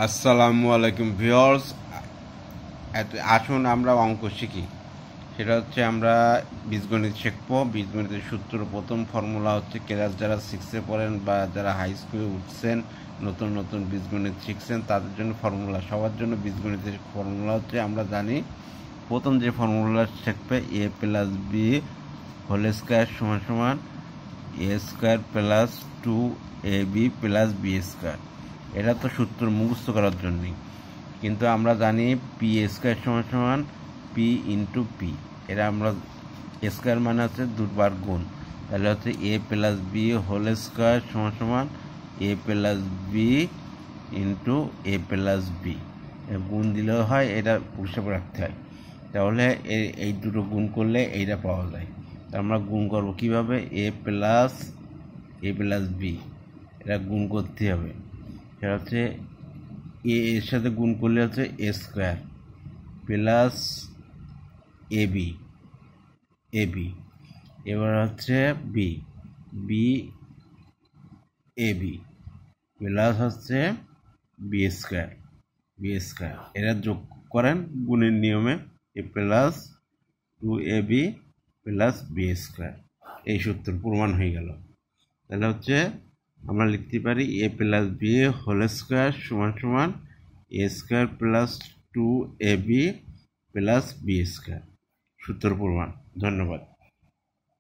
আসসালামু আলাইকুম ভিউয়ার্স। আসুন আমরা অঙ্ক শিখি। সেটা হচ্ছে আমরা বীজগণিত শিখবো। বীজগণিতের সূত্র প্রথম ফর্মুলা হচ্ছে ক্লাস যারা 6-এ পড়েন বা যারা হাই স্কুলে উঠছেন, নতুন নতুন বীজগণিত শিখছেন, তাদের জন্য ফর্মুলা, সবার জন্য বীজগণিতের ফর্মুলা হচ্ছে আমরা জানি। প্রথম যে ফর্মুলা শিখবে A plus B whole square সমান সমান A square plus 2ab plus B square. এটা তো সূত্র মুখস্থ করার জন্যই, কিন্তু আমরা জানি পি স্কোয়ার সমান সমান পি ইন্টু পি। এটা আমরা স্কোয়ার মানে হচ্ছে দুবার গুণ, তাহলে হচ্ছে এ প্লাস বি হোল স্কোয়ার সমান সমান এ প্লাস বি ইন্টু এ প্লাস বি। গুণ দিলেও হয়, এটা হিসাব রাখতে হয়। তাহলে এই দুটো গুণ করলে এইটা পাওয়া যায়। তা আমরা গুণ করবো কীভাবে? এ প্লাস বি, এটা গুণ করতে হবে। সেটা হচ্ছে এর সাথে গুণ করলে হচ্ছে এ স্কোয়ার প্লাস এবি, এবার হচ্ছে বি এবি প্লাস হচ্ছে বি স্কোয়ার, এরা যোগ করেন গুণের নিয়মে, A plus 2ab plus B square. এই সূত্র প্রমাণ হয়ে গেল। তাহলে হচ্ছে আমরা লিখতে পারি A plus B whole square সমান সমান A square plus 2ab plus B square. সূত্র প্রমাণ। ধন্যবাদ।